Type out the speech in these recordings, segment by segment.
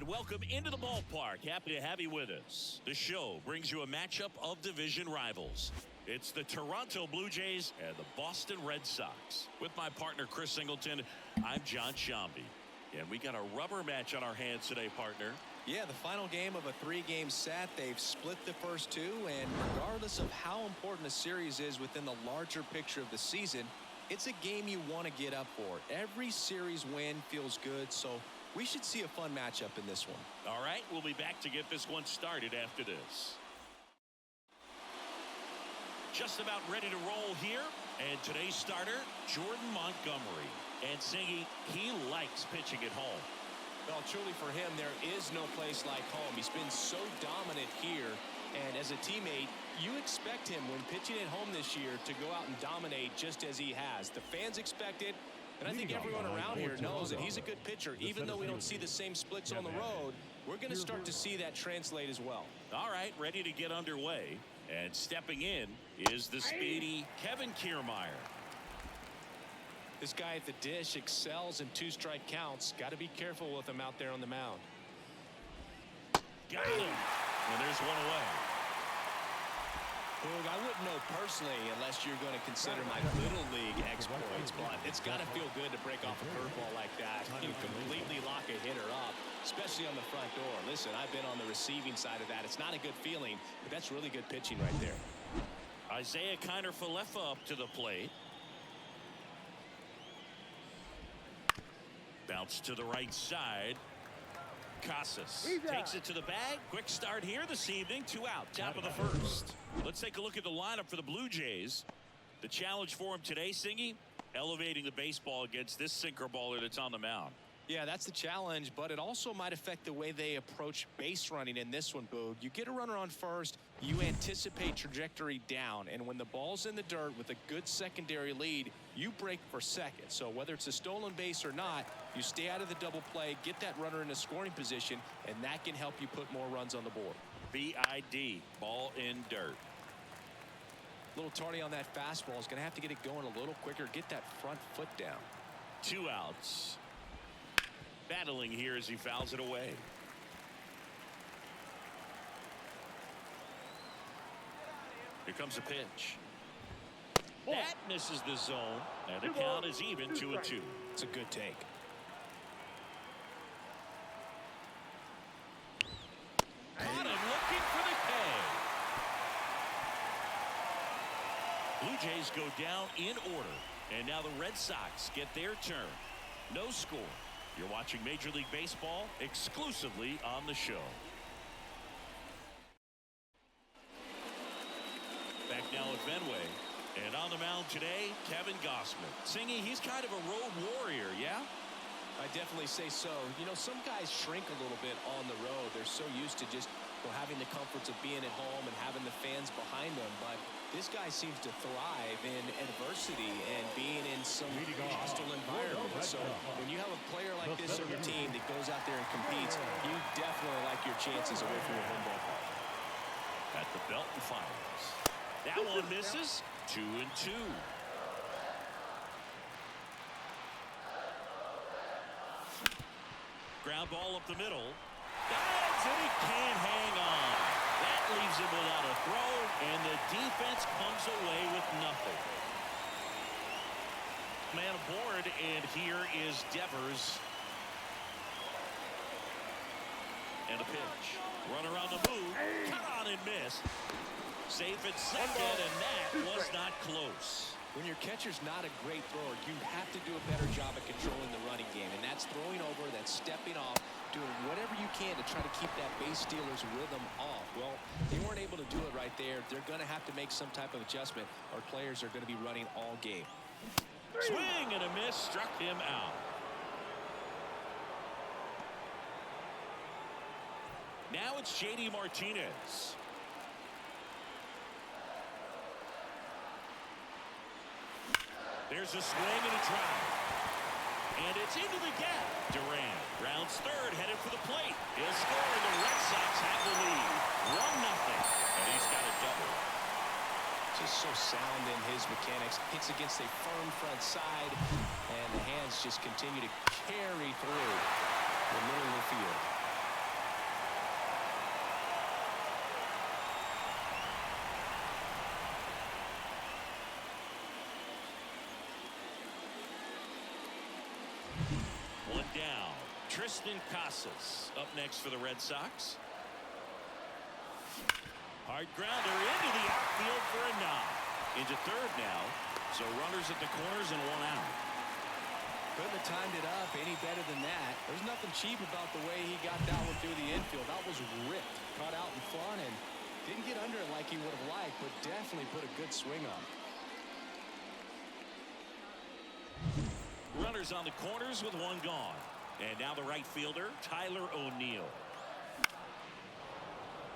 And welcome into the ballpark. Happy to have you with us. The show brings you a matchup of division rivals. It's the Toronto Blue Jays and the Boston Red Sox. With my partner, Chris Singleton, I'm John Shambi. And we got a rubber match on our hands today, partner. Yeah, the final game of a three-game set. They've split the first two, and regardless of how important a series is within the larger picture of the season, it's a game you want to get up for. Every series win feels good, so we should see a fun matchup in this one. All right, we'll be back to get this one started after this. Just about ready to roll here. And today's starter, Jordan Montgomery. And Singy, he likes pitching at home. Well, truly for him, there is no place like home. He's been so dominant here. And as a teammate, you expect him when pitching at home this year to go out and dominate just as he has. The fans expect it. And I think everyone around here knows that he's a good pitcher. Even though we don't see the same splits on the road, we're going to start to see that translate as well. All right, ready to get underway. And stepping in is the speedy Kevin Kiermaier. This guy at the dish excels in two-strike counts. Got to be careful with him out there on the mound. Got him. And there's one away. Look, I wouldn't know personally unless you're going to consider my little league exploits, but it's got to feel good to break off a curveball like that. You completely lock a hitter up, especially on the front door. Listen, I've been on the receiving side of that. It's not a good feeling, but that's really good pitching right there. Isaiah Kiner-Falefa up to the plate. Bounce to the right side. Casas takes it to the bag. Quick start here this evening. 2 out, top of the first. Let's take a look at the lineup for the Blue Jays. The challenge for him today, Singy, elevating the baseball against this sinker baller that's on the mound. Yeah, that's the challenge, but it also might affect the way they approach base running in this one, Boog. You get a runner on first, you anticipate trajectory down, and when the ball's in the dirt with a good secondary lead, you break for second. So whether it's a stolen base or not, you stay out of the double play, get that runner in a scoring position, and that can help you put more runs on the board. BID, ball in dirt. A little tardy on that fastball. Is going to have to get it going a little quicker, get that front foot down. 2 outs. Battling here as he fouls it away. Here comes a pitch. That misses the zone, and the count is even 2-2. It's a good take. Caught him looking for the K. Blue Jays go down in order, and now the Red Sox get their turn. No score. You're watching Major League Baseball exclusively on the show. Back now at Fenway. And on the mound today, Kevin Gausman. Singy, he's kind of a road warrior, yeah? I definitely say so. You know, some guys shrink a little bit on the road. They're so used to just having the comforts of being at home and having the fans behind them. But this guy seems to thrive in adversity and being in some hostile environment. So when you have a player like this on your team that goes out there and competes, you definitely like your chances away from your home ballpark. At the belt and fires. That one misses. 2-2. Ground ball up the middle. Dives and he can't hang on. That leaves him without a throw, and the defense comes away with nothing. Man aboard, and here is Devers. And a pitch. Runner on the move. Cut on and miss. Safe at second, and that was not close. When your catcher's not a great thrower, you have to do a better job at controlling the running game. And that's throwing over, that's stepping off, doing whatever you can to try to keep that base stealer's rhythm off. Well, they weren't able to do it right there. They're going to have to make some type of adjustment, or players are going to be running all game. Swing and a miss, struck him out. Now it's J.D. Martinez. There's a swing and a drive. And it's into the gap. Duran rounds third, headed for the plate. He'll score, and the Red Sox have the lead. 1-0. And he's got a double. Just so sound in his mechanics. Hits against a firm front side, and the hands just continue to carry through the middle of the field. Tristan Casas up next for the Red Sox. Hard grounder into the outfield for a knock. Into third now. So runners at the corners and one out. Couldn't have timed it up any better than that. There's nothing cheap about the way he got that one through the infield. That was ripped. Caught out in front and didn't get under it like he would have liked, but definitely put a good swing on. Runners on the corners with one gone. And now the right fielder, Tyler O'Neill.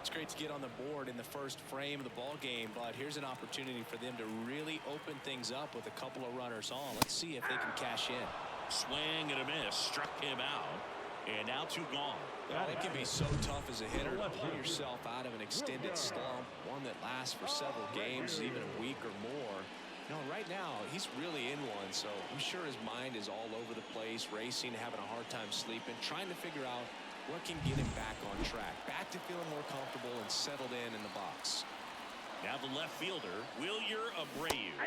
It's great to get on the board in the first frame of the ball game, but here's an opportunity for them to really open things up with a couple of runners on. Let's see if they can cash in. Swing and a miss, struck him out, and now two gone. Well, it can be so tough as a hitter to pull yourself out of an extended slump, one that lasts for several games, even a week or more. No, right now he's really in one, so I'm sure his mind is all over the place, racing, having a hard time sleeping, trying to figure out what can get him back on track, back to feeling more comfortable and settled in the box. Now the left fielder, Wilyer Abreu.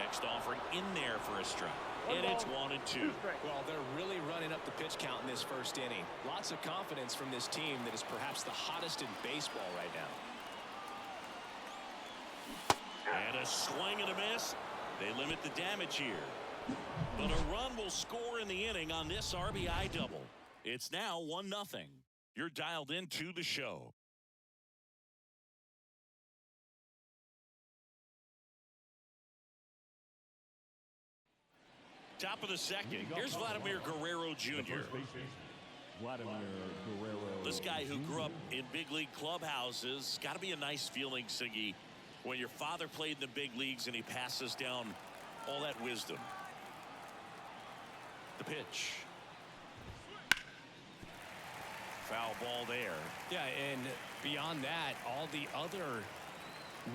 Next offering in there for a strike. And it's 1-2. Well, they're really running up the pitch count in this first inning. Lots of confidence from this team that is perhaps the hottest in baseball right now. And a swing and a miss. They limit the damage here. But a run will score in the inning on this RBI double. It's now 1-0. You're dialed into the show. Top of the second. Here's Vladimir Guerrero Jr. This guy who grew up in big league clubhouses. Got to be a nice feeling, Siggy, when your father played in the big leagues and he passes down all that wisdom. The pitch. Foul ball there. Yeah, and beyond that, all the other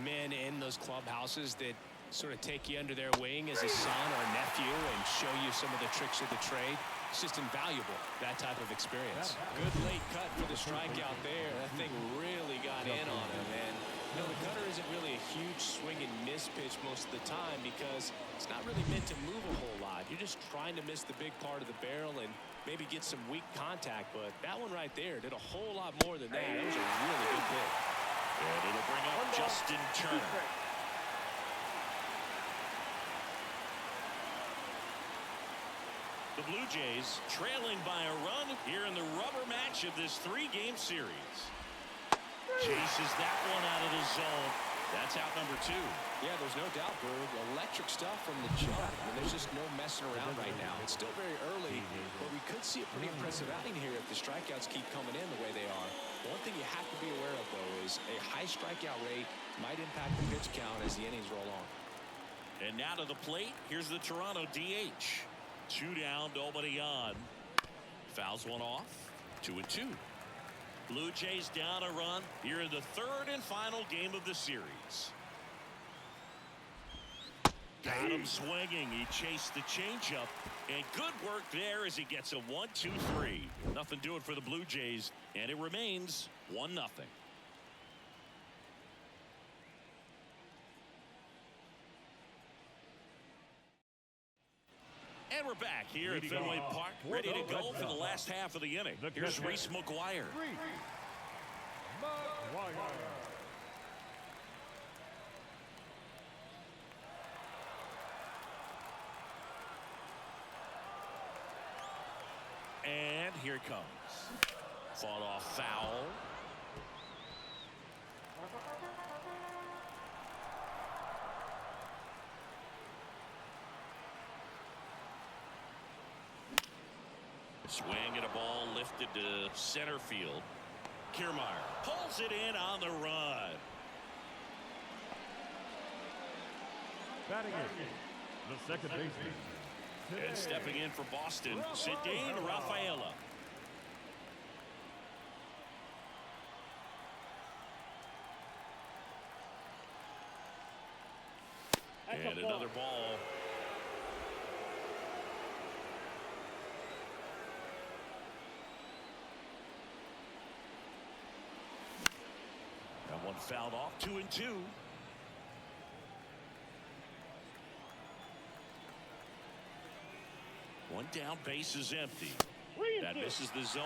men in those clubhouses that sort of take you under their wing as a son or a nephew and show you some of the tricks of the trade. It's just invaluable, that type of experience. Good late cut for the strikeout there. That thing really got in on him. And you know, the cutter isn't really a huge swing and miss pitch most of the time because it's not really meant to move a whole lot. You're just trying to miss the big part of the barrel and maybe get some weak contact. But that one right there did a whole lot more than that. That was a really good hit. And it'll bring up Justin Turner. The Blue Jays trailing by a run here in the rubber match of this three-game series. Chases that one out of the zone. That's out number 2. Yeah, there's no doubt, Berg. Electric stuff from the jump. I mean, there's just no messing around right now. It's still very early, but we could see a pretty impressive outing here if the strikeouts keep coming in the way they are. One thing you have to be aware of, though, is a high strikeout rate might impact the pitch count as the innings roll on. And now to the plate. Here's the Toronto DH. 2 down, nobody on. Fouls one off. 2-2. Blue Jays down a run here in the third and final game of the series. Got him swinging. He chased the changeup. And good work there as he gets a 1-2-3. Nothing doing for the Blue Jays. And it remains 1-0. And we're back here at Fenway Park, ready to go for the last half of the inning. Here's Reese McGuire. And here it comes. Fought off foul. Swing and a ball lifted to center field. Kiermaier pulls it in on the run. Batting in, the second baseman. And stepping in for Boston, Ceddanne Rafaela. And another ball. That one fouled off. 2-2. One down, base is empty. That misses the zone,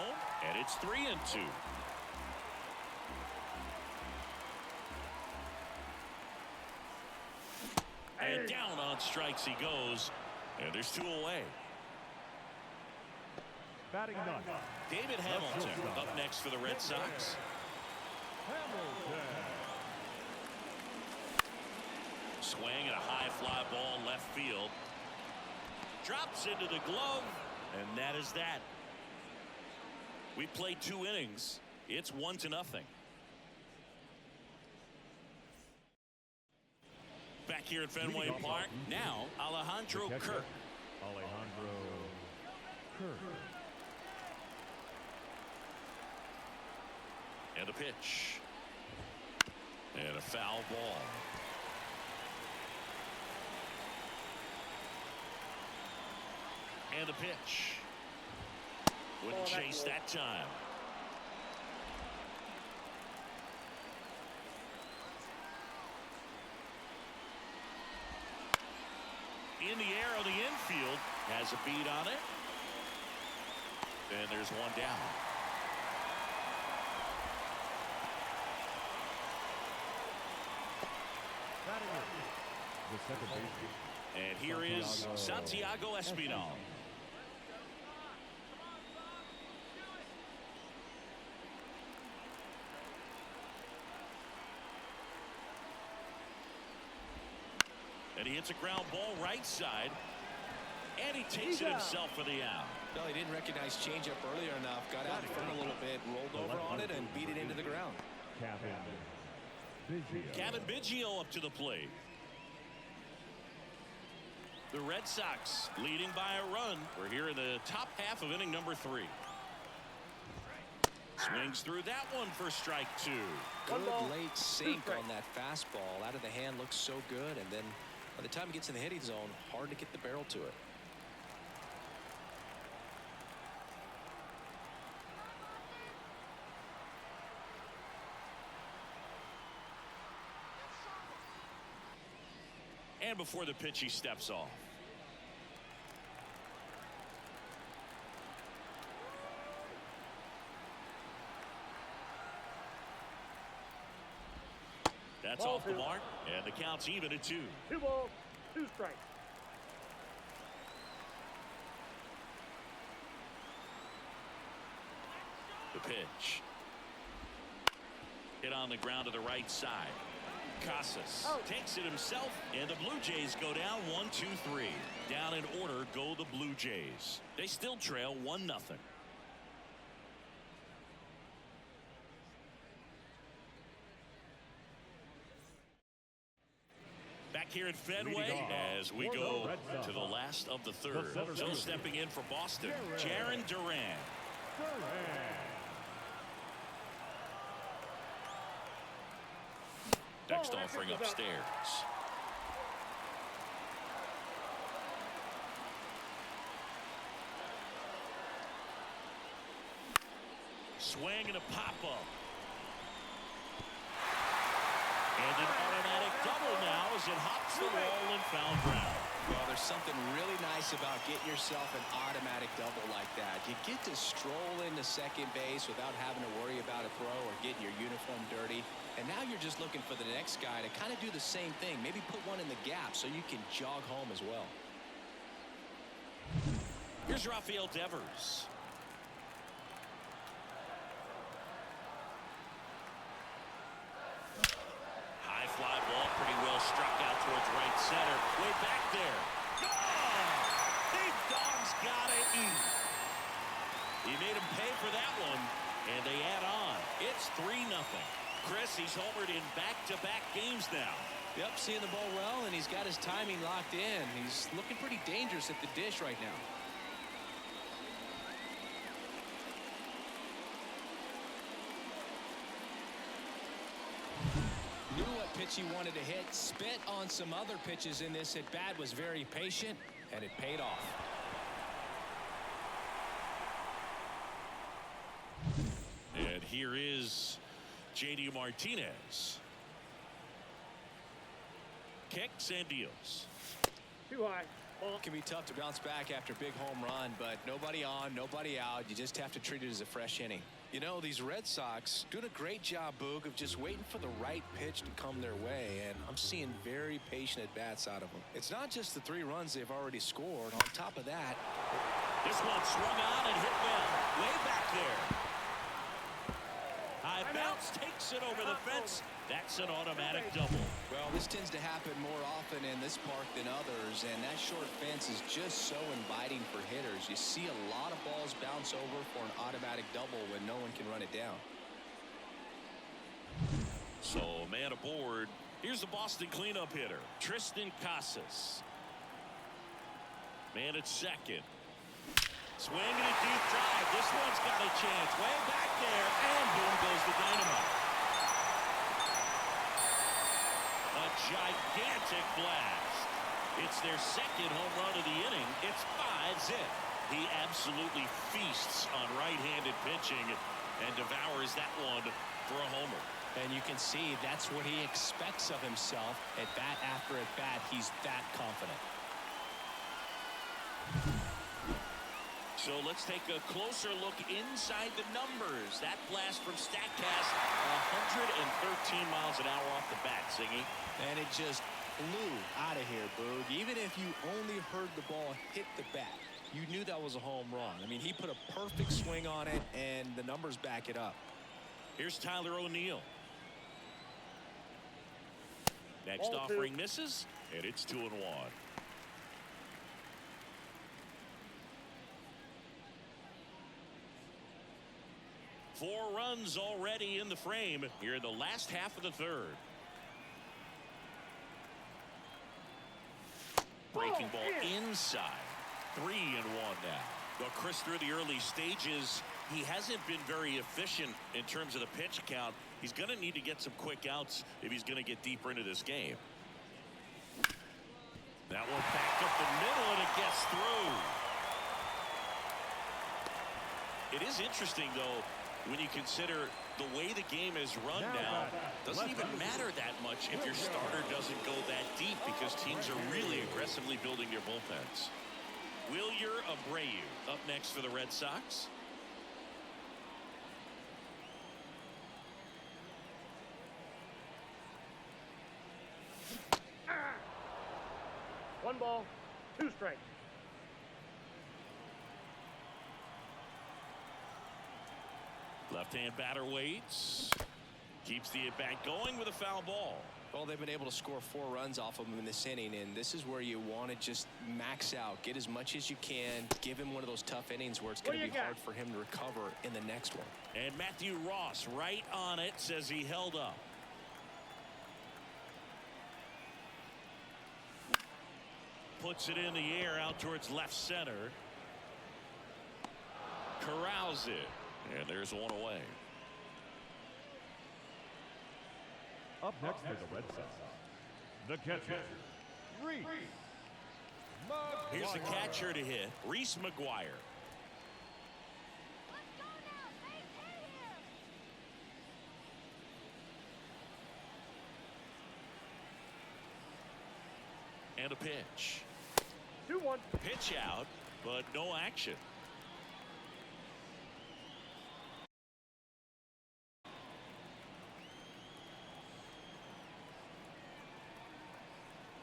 and it's 3-2. And down on strikes he goes, and there's 2 away. Batting ninth. David Hamilton up next for the Red Sox. Hamilton. Swing and a high fly ball left field. Drops into the glove, and that is that. We played 2 innings. It's 1-0. Back here at Fenway Park, now Alejandro Kirk. Alejandro Kirk. And a pitch. And a foul ball. And a pitch. Wouldn't chase that time. In the air on the infield. Has a beat on it. And there's 1 down. The second baseman. And here is Santiago Espinal. And he hits a ground ball right side. And he takes it himself for the out. Well, he didn't recognize changeup earlier enough. Got out in front a little bit, rolled over on it, and beat it into the ground. Kevin Biggio up to the plate. The Red Sox leading by a run. We're here in the top half of inning number 3. Swings through that one for strike 2. Good late sink on that fastball. Out of the hand, looks so good, and then by the time it gets in the hitting zone, hard to get the barrel to it. And before the pitch, he steps off. That's off the mark, and the count's even at 2. 2 balls, 2 strikes. The pitch. Hit on the ground to the right side. Casas takes it himself, and the Blue Jays go down 1-2-3. Down in order go the Blue Jays. They still trail 1-0. Back here at Fenway as we go to the last of the 3rd. So stepping in for Boston, Jarren Duran. Next offering upstairs. Swing and a pop-up. And an automatic double now as it hops the wall and foul ground. Well, there's something really nice about getting yourself an automatic double like that. You get to stroll into second base without having to worry about a throw or getting your uniform dirty. And now you're just looking for the next guy to kind of do the same thing. Maybe put one in the gap so you can jog home as well. Here's Rafael Devers. High fly ball, pretty well struck out towards right center. Way back there. Gone! Big Dog's got it. He made him pay for that one, and they add on. It's 3-0. Chris, he's homered in back-to-back games now. Yep, seeing the ball well, and he's got his timing locked in. He's looking pretty dangerous at the dish right now. Knew what pitch he wanted to hit. Spit on some other pitches in this at bat. Was very patient, and it paid off. And here is J.D. Martinez. Kicks and deals. Too high. It can be tough to bounce back after a big home run, but nobody on, nobody out. You just have to treat it as a fresh inning. You know, these Red Sox doing a great job, Boog, of just waiting for the right pitch to come their way, and I'm seeing very patient at-bats out of them. It's not just the 3 runs they've already scored. On top of that, This one swung on and hit well. Way back there. High bounce takes it over the fence. That's an automatic double. well, this tends to happen more often in this park than others, and that short fence is just so inviting for hitters. You see a lot of balls bounce over for an automatic double when no one can run it down. So, man aboard. Here's the Boston cleanup hitter, Tristan Casas. Man at second. Swing and a deep drive. This one's got a chance. Way back there, and boom goes the dynamite. A gigantic blast. It's their second home run of the inning. It's 5-zip. He absolutely feasts on right-handed pitching and devours that one for a homer. And you can see that's what he expects of himself. At bat after at bat, he's that confident. So let's take a closer look inside the numbers. That blast from StatCast, 113 miles an hour off the bat, Singy. And it just flew out of here, Boog. Even if you only heard the ball hit the bat, you knew that was a home run. I mean, he put a perfect swing on it, and the numbers back it up. Here's Tyler O'Neill. Next offering misses, and it's 2-1. Four runs already in the frame here in the last half of the third. Breaking ball inside. 3-1 now. Well, Chris, through the early stages, he hasn't been very efficient in terms of the pitch count. He's going to need to get some quick outs if he's going to get deeper into this game. That one backed up the middle, and it gets through. It is interesting, though, when you consider the way the game is run now. Doesn't even matter that much if your starter doesn't go that deep, because teams are really aggressively building their bullpens. Wilyer Abreu up next for the Red Sox. One ball, 2 strikes. Left-hand batter waits. Keeps the at-bat going with a foul ball. Well, they've been able to score 4 runs off of him in this inning, and this is where you want to just max out, get as much as you can, give him one of those tough innings where it's going to be hard for him to recover in the next one. And Matthew Ross right on it, says he held up. Puts it in the air out towards left center. Corrals it. And there's one away. Up next for the Red Sox, the catcher, Reese McGuire. Here's the catcher to hit, Reese McGuire. And a pitch. 2-1. Pitch out, but no action.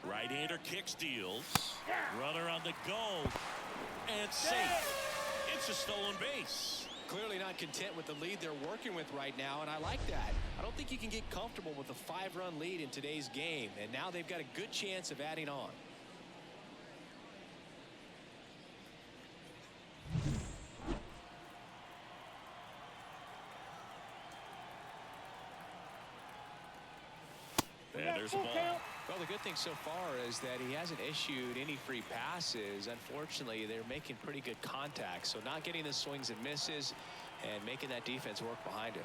Right-hander kicks, deals. Runner on the go. And safe. It's a stolen base. Clearly not content with the lead they're working with right now, and I like that. I don't think you can get comfortable with a 5-run lead in today's game, and now they've got a good chance of adding on. And there's a ball. Well, the good thing so far is that he hasn't issued any free passes. Unfortunately, they're making pretty good contact, so not getting the swings and misses and making that defense work behind him.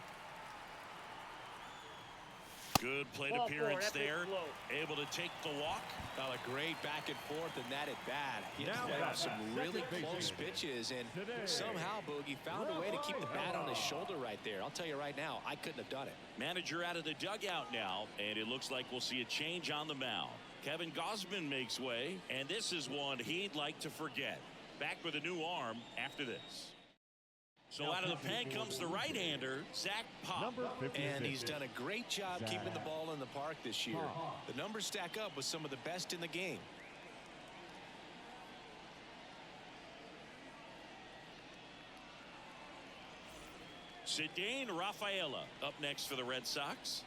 Good plate Ball appearance 4, there. slow. Able to take the walk. Well, a great back and forth, and that at bat. He had played off some really close pitches, and somehow Boogie found a way to keep the bat on his shoulder right there. I'll tell you right now, I couldn't have done it. Manager out of the dugout now, and it looks like we'll see a change on the mound. Kevin Gausman makes way, and this is one he'd like to forget. Back with a new arm after this. So out of the pen comes the right-hander, Zach Pop. And he's done a great job keeping the ball in the park this year. The numbers stack up with some of the best in the game. Cedane Rafaela up next for the Red Sox.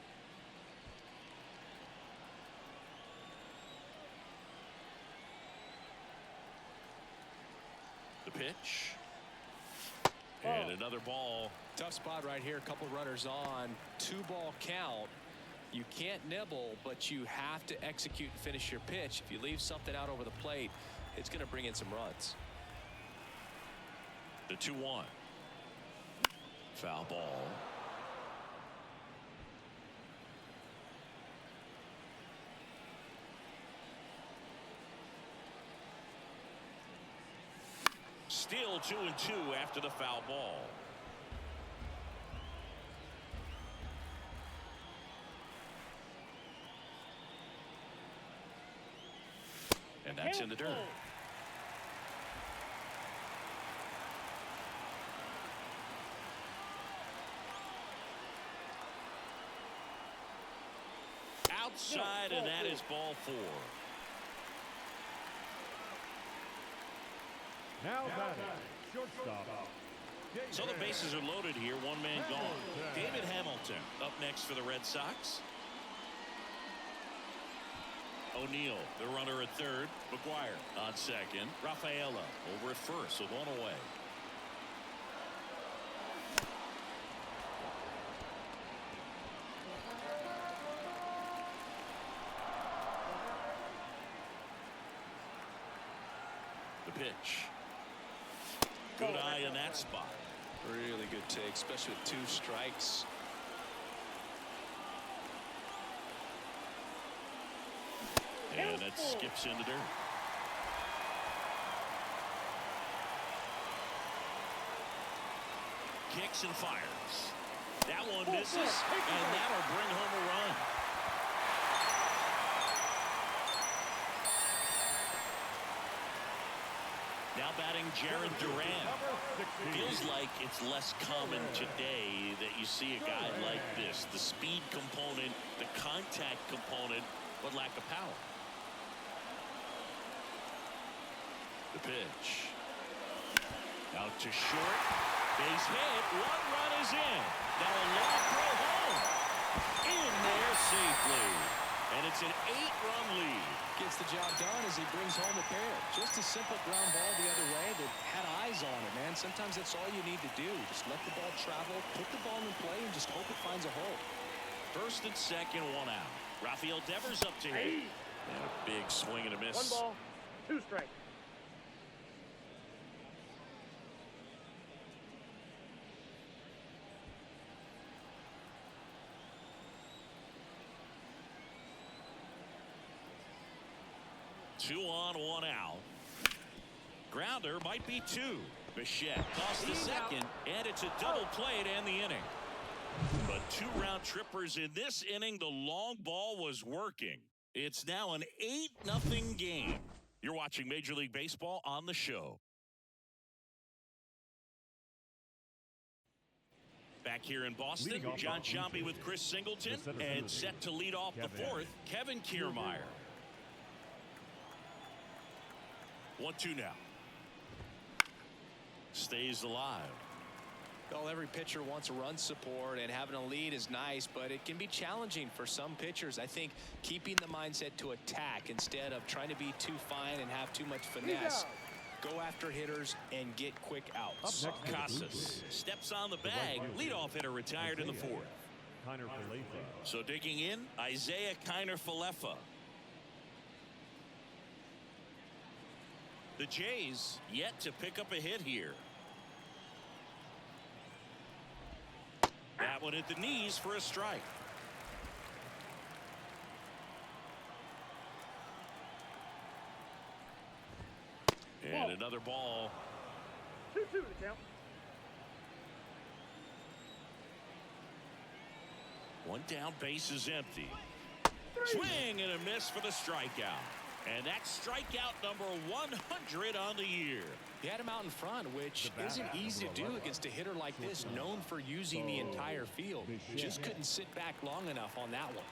The pitch. And another ball. Tough spot right here. A couple runners on. 2-ball count. You can't nibble, but you have to execute and finish your pitch. If you leave something out over the plate, it's going to bring in some runs. The 2-1. Foul ball. Still 2-2 after the foul ball. And that's in the dirt. Outside, and that is ball 4. Now batting, shortstop. So the bases are loaded here. One man gone. David Hamilton up next for the Red Sox. O'Neill, the runner at third. McGuire on second. Rafaela over at first with one away. The pitch. Good eye in that spot. Really good take, especially with 2 strikes. And it skips in the dirt. Kicks and fires. That one misses, and that'll bring home a run. Now batting Jared Duran. Feels like it's less common today that you see a guy like this. The speed component, the contact component, but lack of power. The pitch. Out to short. Base hit. 1 run is in. Now a long throw home. In there safely. And it's an 8-run lead. Gets the job done as he brings home a pair. Just a simple ground ball the other way that had eyes on it, man. Sometimes that's all you need to do. Just let the ball travel, put the ball in play, and just hope it finds a hole. First and second, 1 out. Rafael Devers up to hit. And a big swing and a miss. 1 ball, 2 strikes. Two on, 1 out. Grounder might be 2. Bichette tossed the second, and it's a double play to end the inning. But 2 round trippers in this inning. The long ball was working. It's now an 8-0 game. You're watching Major League Baseball on the show. Back here in Boston, John Sciambi with Chris Singleton, and set to lead off the 4th, Kevin Kiermaier. 1-2 now. Stays alive. Well, every pitcher wants a run support, and having a lead is nice, but it can be challenging for some pitchers. I think keeping the mindset to attack instead of trying to be too fine and have too much finesse. Go after hitters and get quick outs. Casas steps on the bag. Leadoff hitter retired in the 4th. So digging in, Isaiah Kiner-Falefa. The Jays yet to pick up a hit here. That one at the knees for a strike. And another ball. 2-2 to count. 1 down, base is empty. Swing and a miss for the strikeout. And that's strikeout number 100 on the year. He had him out in front, which isn't easy to do against a hitter like this, known for using the entire field. Just couldn't sit back long enough on that one.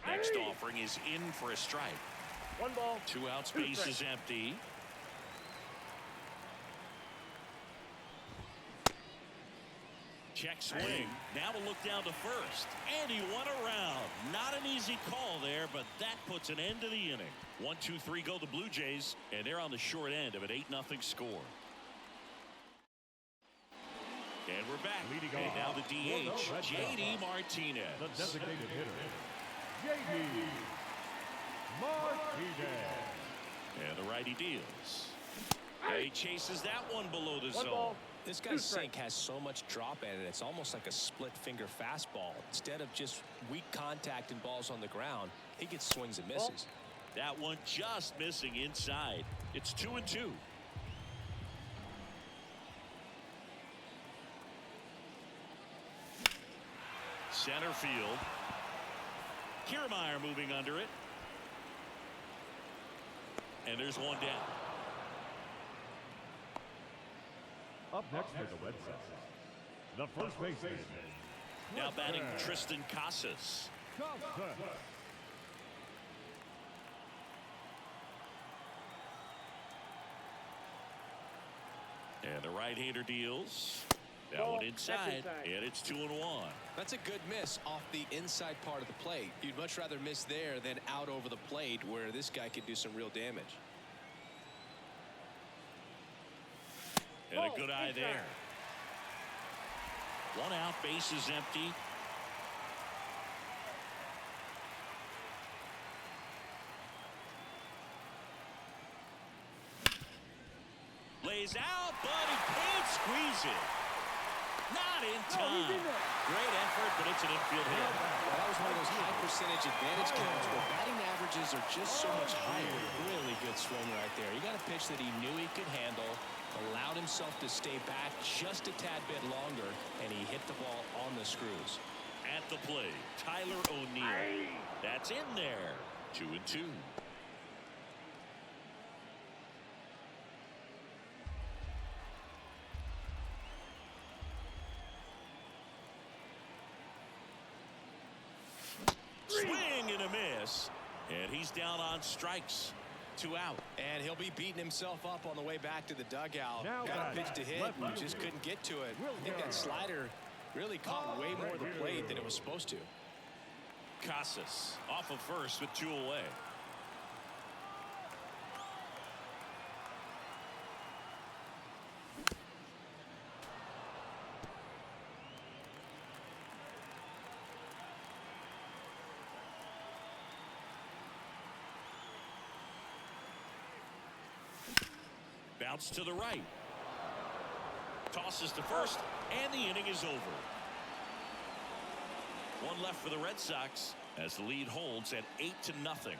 Next offering is in for a strike. 1 ball. 2 outs, base is empty. Check swing. Now a look down to first. And he won around. Not an easy call there, but that puts an end to the inning. 1-2-3 go the Blue Jays, and they're on the short end of an 8-0 score. And we're back. And now the DH, J.D. Martinez. The designated hitter, J.D. Martinez. And the righty deals. And he chases that one below the 1 zone. ball. This guy's sink has so much drop in it. It's almost like a split finger fastball. Instead of just weak contact and balls on the ground, he gets swings and misses. That one just missing inside. It's 2-2. Center field. Kiermaier moving under it. And there's one down. Up next for the Red Sox, the first baseman. Now batting Tristan Casas. And the right-hander deals. That one inside, and it's 2-1. That's a good miss off the inside part of the plate. You'd much rather miss there than out over the plate where this guy could do some real damage. And a good eye there. 1 out, base is empty. Lays out, but he can't squeeze it. Not in time. Great effort, but it's an infield hit. Well, that was one of those high percentage advantage counts where batting averages are just so much higher. Really good swing right there. He got a pitch that he knew he could handle, allowed himself to stay back just a tad bit longer, and he hit the ball on the screws. At the plate, Tyler O'Neill. That's in there. 2-2. Swing and a miss, and he's down on strikes. 2 out. And he'll be beating himself up on the way back to the dugout. Now Got a batting, pitch to hit left and fielder, just couldn't get to it. I think that slider really caught way more of the plate than it was supposed to. Casas off of first with 2 away. Bounce to the right. Tosses to first, and the inning is over. 1 left for the Red Sox as the lead holds at 8-0.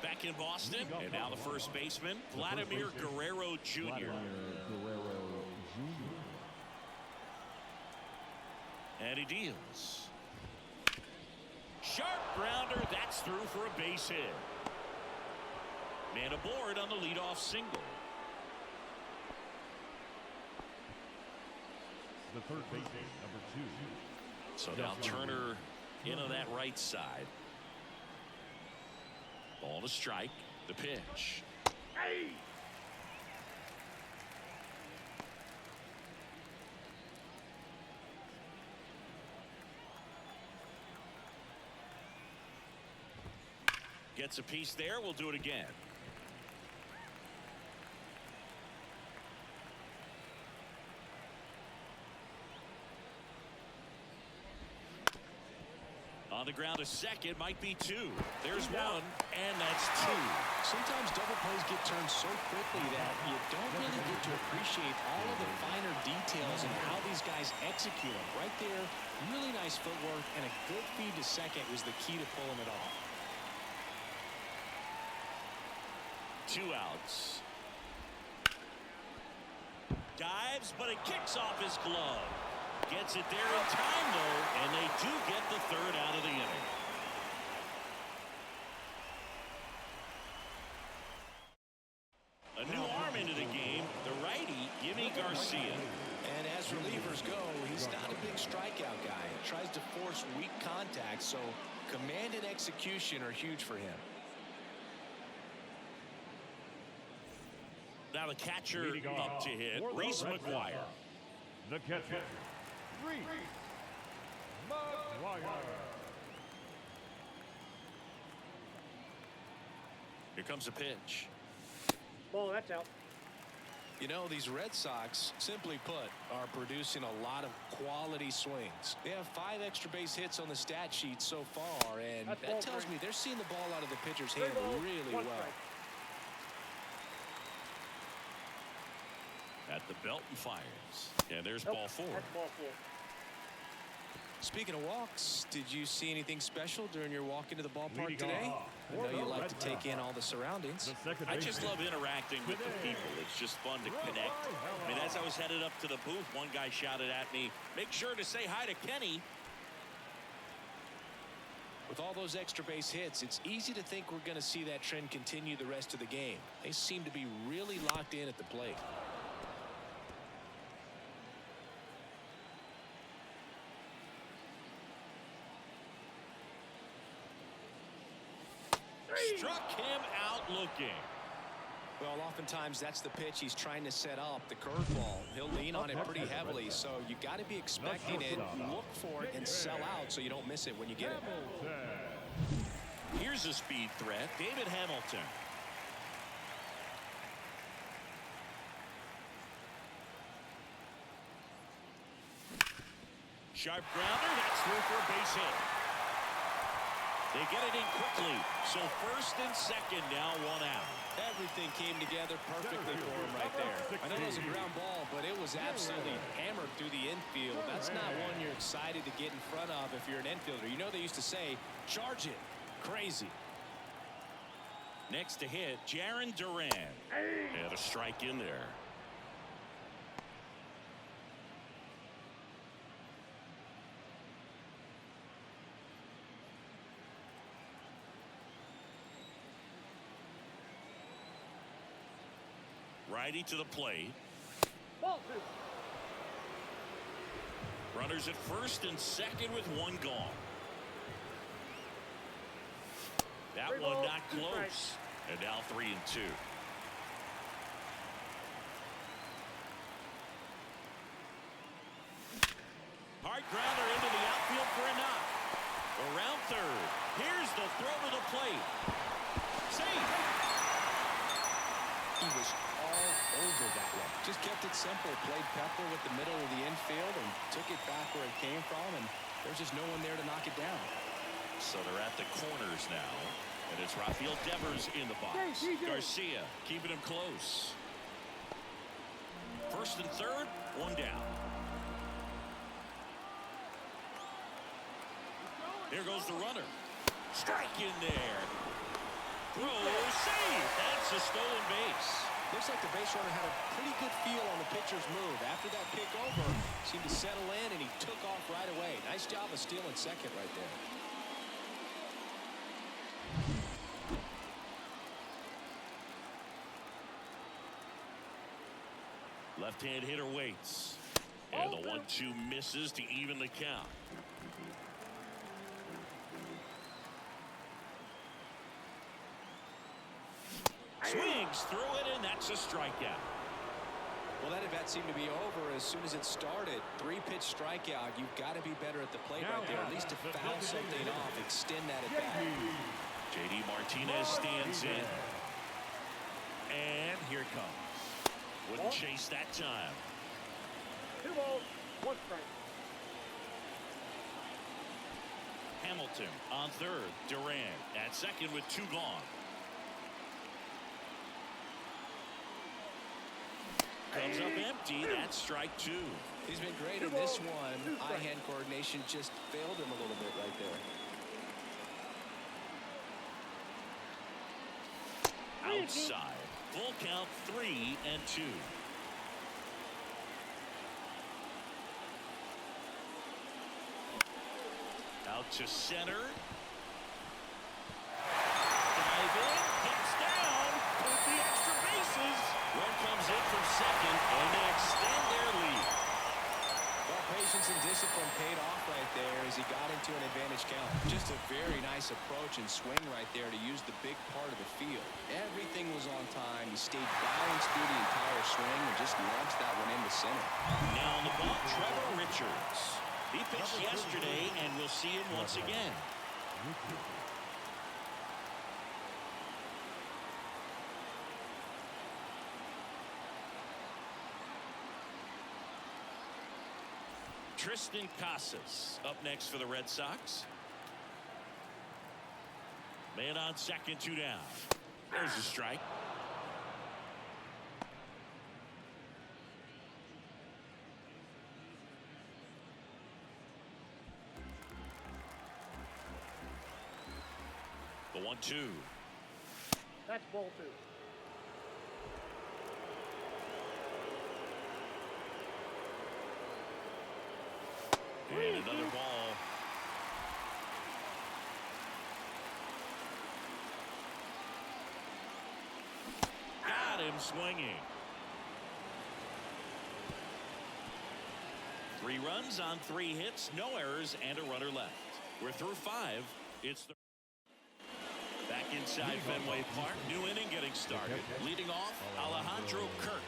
Back in Boston, and now the first baseman, Vladimir Guerrero Jr. And he deals. Sharp grounder, that's through for a base hit. Man aboard on the leadoff single. The third baseman, number 2. So now Turner in on that right side. Ball to strike. The pitch. Gets a piece there. We'll do it again. On the ground, a second, might be 2. There's 1, and that's 2. Sometimes double plays get turned so quickly that you don't really get to appreciate all of the finer details and how these guys execute them. Right there, really nice footwork, and a good feed to second was the key to pulling it off. 2 outs. Dives, but it kicks off his glove. Gets it there in time, though, and they do get the third out of the inning. A new arm into the game, the righty, Yimi Garcia. And as relievers go, he's not a big strikeout guy. He tries to force weak contact, so command and execution are huge for him. Now the catcher Leading up off to hit, for the Reese Red Sox, McGuire. The catcher, Reese McGuire. Here comes a pitch. Ball, that's out. You know, these Red Sox, simply put, are producing a lot of quality swings. They have 5 extra base hits on the stat sheet so far, and That's that ball tells three. me they're seeing the ball out of the pitcher's Three hand balls, really one well. strike. At the belt and fires. And there's Nope, ball 4. That's ball 4. Speaking of walks, did you see anything special during your walk into the ballpark Leading today? off I for know you the like Red to take in Sox, all the surroundings. the second I just baseman, love interacting with the people. It's just fun to connect. I mean, as I was headed up to the booth, one guy shouted at me, "Make sure to say hi to Kenny." With all those extra base hits, it's easy to think we're going to see that trend continue the rest of the game. They seem to be really locked in at the plate. Struck him out looking. Well, oftentimes that's the pitch he's trying to set up, the curveball. He'll lean on it pretty heavily, so you got to be expecting it, look for it, and sell out so you don't miss it when you get it. Here's a speed threat, David Hamilton. Sharp grounder, that's through for a base hit. They get it in quickly, so first and second now, 1 out. Everything came together perfectly for him right there. I know it was a ground ball, but it was absolutely hammered through the infield. That's not one you're excited to get in front of if you're an infielder. You know they used to say, charge it. Crazy. Next to hit, Jarren Duran. And a strike in there. Righty to the plate. Ball 2. Runners at first and second with 1 gone. That Three one balls, not 2 close. strikes. And now 3 and 2. Hard grounder into the outfield for a knock. Around third. Here's the throw to the plate. Safe. He was all over that one. Just kept it simple. Played pepper with the middle of the infield and took it back where it came from, and there's just no one there to knock it down. So they're at the corners now. And it's Rafael Devers in the box. Garcia keeping him close. First and third, 1 down. Here goes the runner. Strike in there. Throw, save. That's a stolen base. Looks like the base runner had a pretty good feel on the pitcher's move. After that pick over, seemed to settle in, and he took off right away. Nice job of stealing second right there. Left-hand hitter waits. And the 1-2 misses to even the count. Swings through it, and that's a strikeout. Well, that at bat seemed to be over as soon as it started. 3-pitch strikeout. You've got to be better at the plate right there. At least to foul something off, extend that at bat. JD Martinez stands in. And here it comes. Wouldn't chase that time. 2 balls, 1 strike. Hamilton on third. Duran at second with 2 gone. Comes up empty. That's strike 2. He's been great in this one. Eye-hand coordination just failed him a little bit right there. Outside. Full count, 3 and 2. Out to center. Dive in. Gets down. Put the extra bases. Run comes in from second, and they extend their lead. Well, patience and discipline paid off right there as he got into an advantage count. Just a very nice approach and swing right there to use the big part of the field. Everything was on time. He stayed balanced through the entire swing and just launched that one into center. Now on the ball, Trevor Richards. He pitched yesterday, and we'll see him once again. Tristan Casas up next for the Red Sox. Man on second, 2 down. There's a strike. The 1-2. That's ball 2. And another ball. Got him swinging. 3 runs on 3 hits, no errors, and a runner left. We're through 5. It's the back inside Fenway Park. New inning getting started. Leading off, Alejandro Kirk.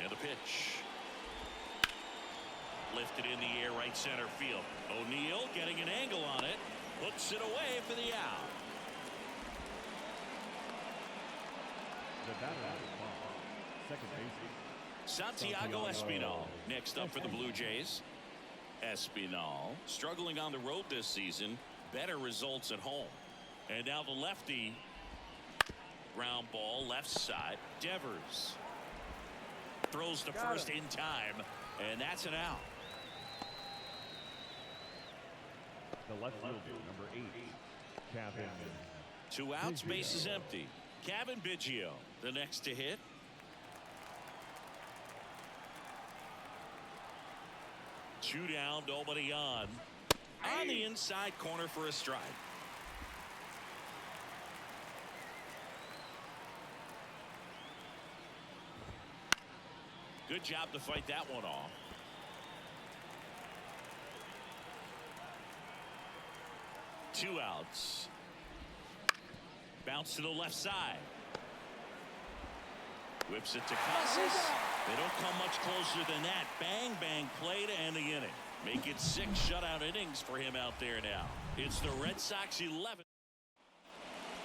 And the pitch. Lifted in the air, right center field. O'Neill getting an angle on it. Puts it away for the out. The batter is ball. Second baseman. Santiago Espinal next up for the Blue Jays. Espinal struggling on the road this season. Better results at home. And now the lefty. Ground ball left side. Devers throws to first in time. And that's an out. The left fielder, number 8, Kevin. 2 outs, base is empty. Kevin Biggio, the next to hit. Two down, nobody on. On the inside corner for a strike. Good job to fight that one off. Two outs. Bounce to the left side. Whips it to Casas. They don't come much closer than that. Bang, bang play to end the inning. Make it 6 shutout innings for him out there now. It's the Red Sox 11.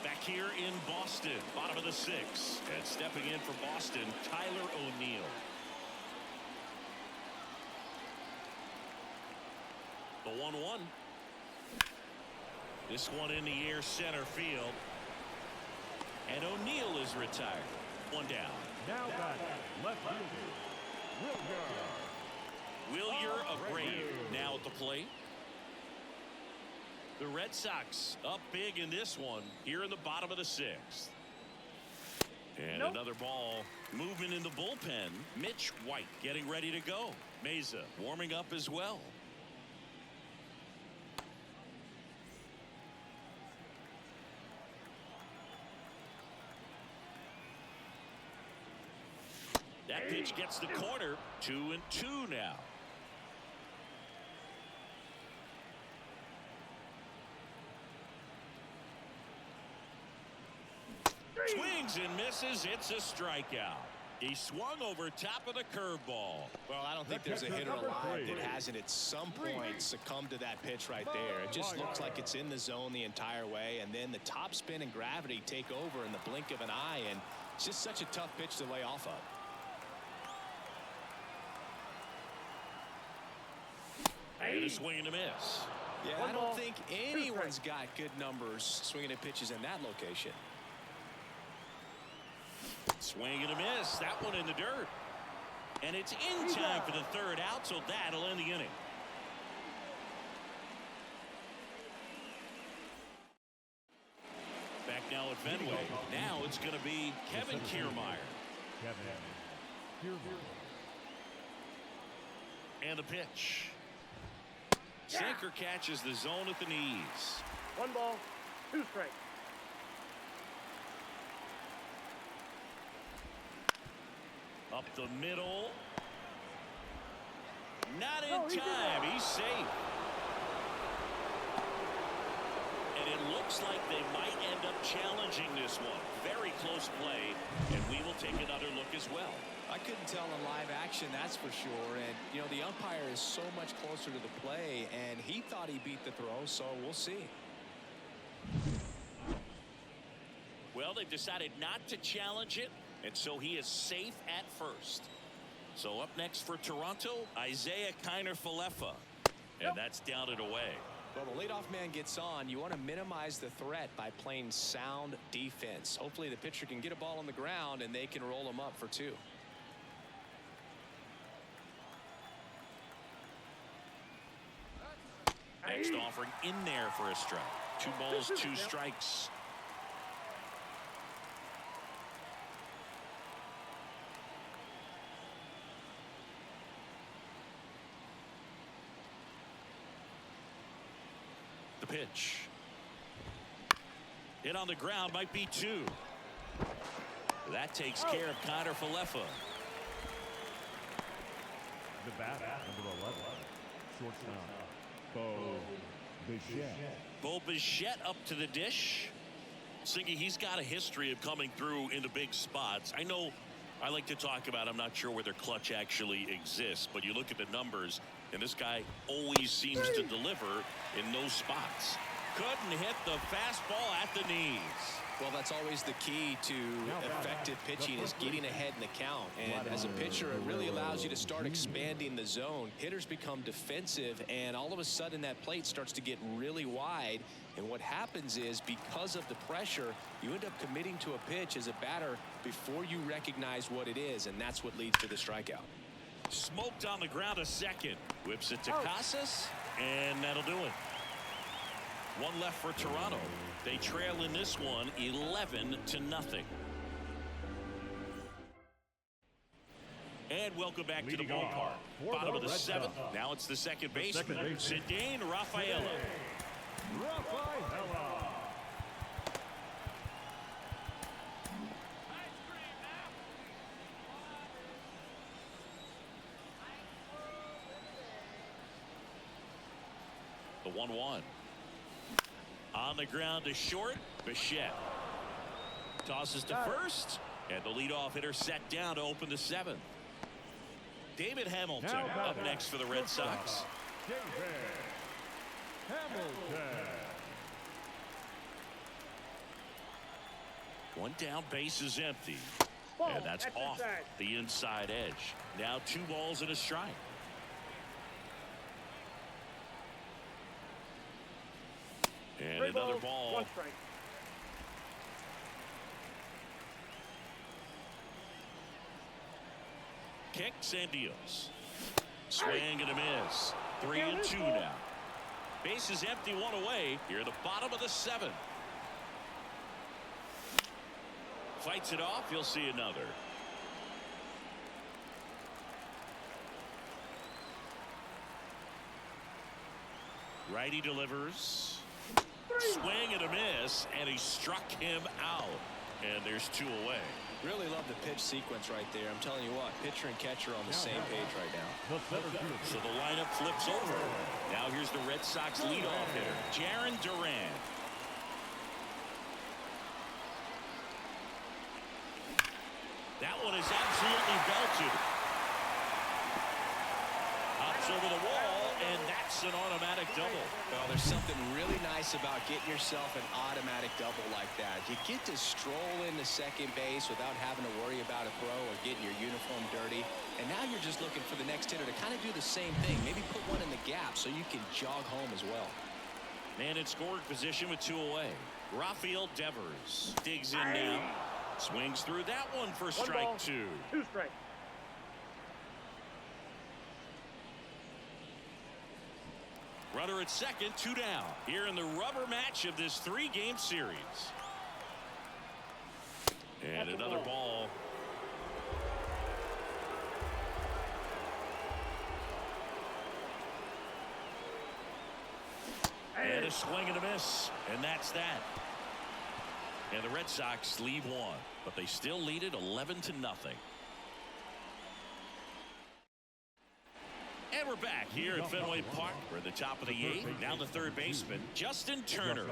Back here in Boston, bottom of the 6th. And stepping in for Boston, Tyler O'Neill. The 1-1. This one in the air, center field. And O'Neill is retired. 1 down. Now back, left fielder, Wilyer Abreu now at the plate. The Red Sox up big in this one here in the bottom of the 6th. And another ball. Movement in the bullpen. Mitch White getting ready to go. Meza warming up as well. That pitch gets the corner. 2-2 now. Swings and misses. It's a strikeout. He swung over top of the curveball. Well, I don't think there's a hitter alive that hasn't at some point succumbed to that pitch right there. It just looks like it's in the zone the entire way, and then the top spin and gravity take over in the blink of an eye, and it's just such a tough pitch to lay off of. And a swing and a miss. Yeah, I don't think anyone's got good numbers swinging at pitches in that location. Swing and a miss. That one in the dirt. And it's in time for the 3rd out, so that'll end the inning. Back now at Fenway. Now it's going to be Kevin Kiermaier. And the pitch. Sinker catches the zone at the knees. 1 ball, 2 strikes. Up the middle. Not in time. He's safe. And it looks like they might end up challenging this one. Very close play, and we will take another look as well. I couldn't tell in live action, that's for sure. And, you know, the umpire is so much closer to the play, and he thought he beat the throw, so we'll see. Well, they've decided not to challenge it, and so he is safe at first. So up next for Toronto, Isaiah Kiner-Falefa. And that's down and away. Well, the leadoff man gets on. You want to minimize the threat by playing sound defense. Hopefully the pitcher can get a ball on the ground and they can roll him up for 2. Next offering in there for a strike. 2 balls, 2 strikes. The pitch. Hit on the ground, might be 2. That takes care of Kiner-Falefa. The bat, number 11, shortstop, Bo Bichette. Bo Bichette up to the dish. Singy, he's got a history of coming through into big spots. I know I like to talk about, I'm not sure whether clutch actually exists, but you look at the numbers, and this guy always seems to deliver in those spots. Couldn't hit the fastball at the knees. Well, that's always the key to effective pitching, is getting ahead in the count. And as a pitcher, it really allows you to start expanding the zone. Hitters become defensive, and all of a sudden that plate starts to get really wide. And what happens is, because of the pressure, you end up committing to a pitch as a batter before you recognize what it is, and that's what leads to the strikeout. Smoked on the ground a second. Whips it to Casas, and that'll do it. 1 left for Toronto. They trail in this one 11-0. And welcome back to the ballpark. Bottom of the 7th. Now it's the second baseman, Ceddanne Rafaela. The 1-1. On the ground to short, Bichette. Tosses to first, and the leadoff hitter set down to open the 7th. David Hamilton up next for the Red Sox. David Hamilton. 1 down, base is empty. Ball, And that's off inside. the inside edge. Now 2 balls and a strike. And 3 another balls, ball. 1 strike. Kicks and deals. Swing and a miss. 3-2 now. Base is empty, 1 away. Here at the bottom of the 7th. Fights it off. You'll see another. Righty delivers. Swing and a miss, and he struck him out. And there's 2 away. Really love the pitch sequence right there. I'm telling you what, pitcher and catcher on the same page right now. So the lineup flips over. Now here's the Red Sox leadoff hitter, Jarren Duran. That one is absolutely belted. Hops over the wall, and that's an automatic double. Well, there's something really nice about getting yourself an automatic double like that. You get to stroll into second base without having to worry about a throw or getting your uniform dirty. And now you're just looking for the next hitter to kind of do the same thing. Maybe put one in the gap so you can jog home as well. Man in scoring position with 2 away. Rafael Devers digs in now. Swings through that one for 1 strike ball, 2. 2 strikes. Runner at second, 2 down. Here in the rubber match of this 3-game series. And another ball. And a swing and a miss. And that's that. And the Red Sox leave one, but they still lead it 11-0. And we're back here at Fenway Park. We're at the top of the 8th. Now the third baseman, Justin Turner.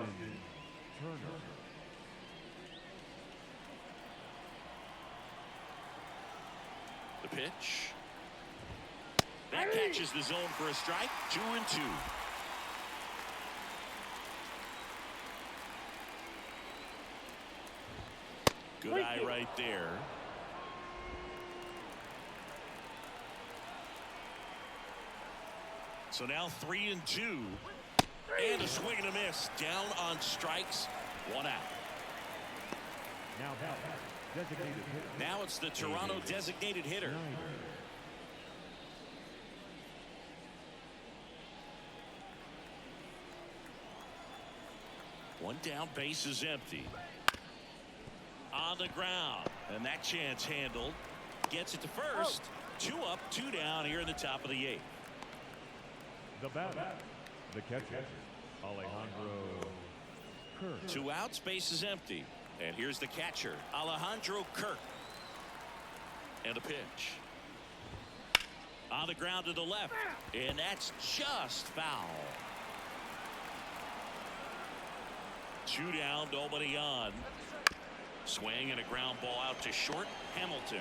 The pitch. That catches the zone for a strike. 2-2. Good eye right there. So now 3-2. And a swing and a miss. Down on strikes. 1 out. Now it's the Toronto designated hitter. One down, base is empty. On the ground, and that chance handled. Gets it to first. 2 up, 2 down here in the top of the 8th. The batter, the catcher, Alejandro Kirk. 2 outs, base is empty. And here's the catcher, Alejandro Kirk. And a pitch. On the ground to the left. And that's just foul. 2 down, nobody on. Swing and a ground ball out to short. Hamilton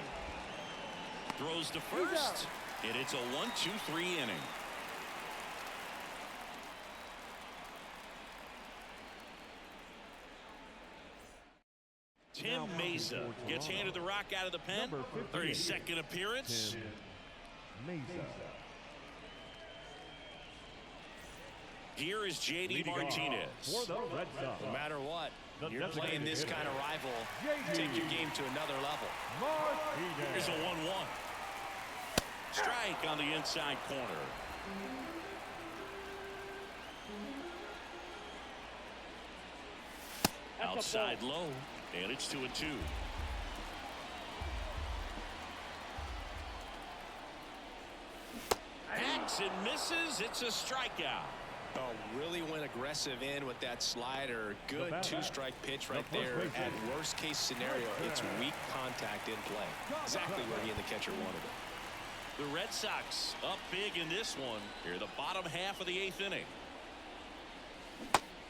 throws to first, and it's a 1-2-3 inning. Tim Mesa gets handed the rock out of the pen. 32nd appearance. Here is J.D. Martinez. No matter what, you're playing this kind of rival. Take your game to another level. Here's a 1-1. Strike on the inside corner. Outside low, and it's 2-2. Hacks and misses. It's a strikeout. Oh, really went aggressive in with that slider. Good 2-strike pitch right there. At worst case scenario, it's weak contact in play. Exactly where he and the catcher wanted it. The Red Sox up big in this one. Here, the bottom half of the 8th inning.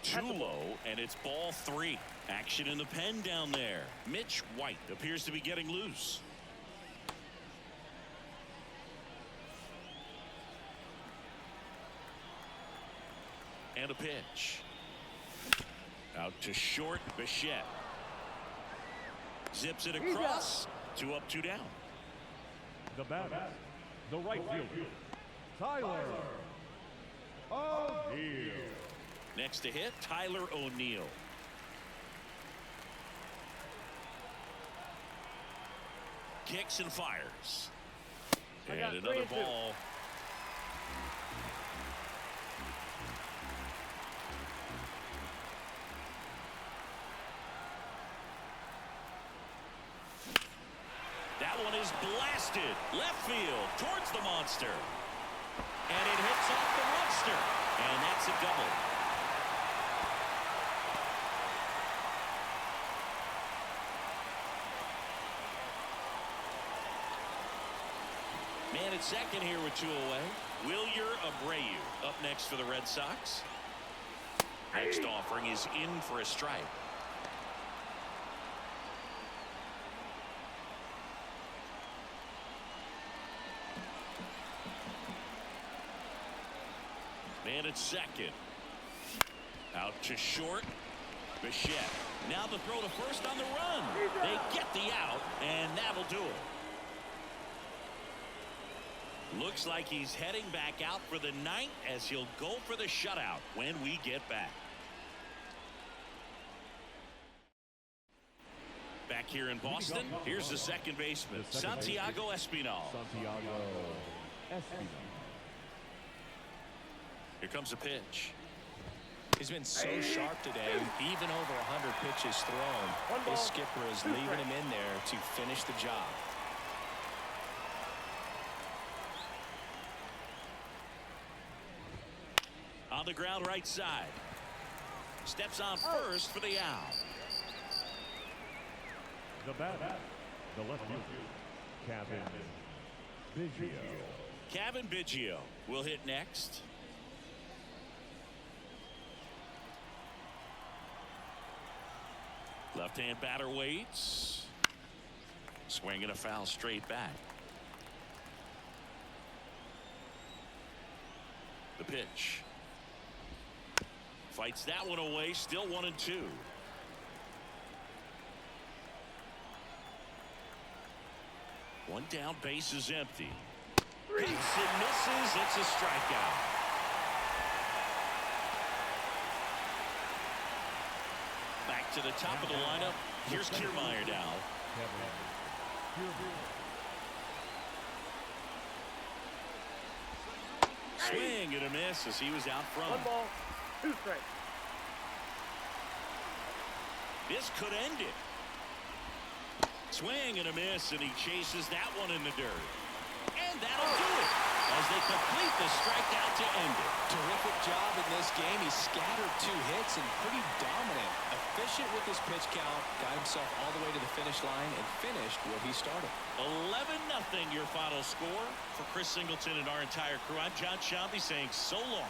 2 low, and it's ball 3. Action in the pen down there. Mitch White appears to be getting loose. And a pitch. Out to short, Bichette. Zips it across. 2 up, 2 down. The batter, the right fielder, Tyler O'Neill. Next to hit, Tyler O'Neill. Kicks and fires. And another ball. That one is blasted left field towards the monster. And it hits off the monster. And that's a double. Man at second here with 2 away. Wilyer Abreu up next for the Red Sox. Next offering is in for a strike. Man at second. Out to short. Bichette. Now the throw to first on the run. They get the out, and that'll do it. Looks like he's heading back out for the 9th as he'll go for the shutout when we get back. Back here in Boston, here's the second baseman, Santiago Espinal. Here comes a pitch. He's been so sharp today, even over 100 pitches thrown. His skipper is leaving him in there to finish the job. On the ground right side. Steps on first for the out. The batter, the left fielder, Kevin Biggio. Kevin Biggio will hit next. Left-hand batter waits. Swing and a foul straight back. The pitch. Fights that one away. Still 1-2. One down, base is empty. Hits and misses. It's a strikeout. Back to the top of the lineup. Here's Kiermaier now. Swing and a miss as he was out front. 1 ball, 2 strikes. This could end it. Swing and a miss, and he chases that one in the dirt. And that'll do it as they complete the strikeout to end it. Terrific job in this game. He scattered 2 hits and pretty dominant. Efficient with his pitch count. Got himself all the way to the finish line and finished where he started. 11-0 your final score. For Chris Singleton and our entire crew, I'm John Shelby saying so long.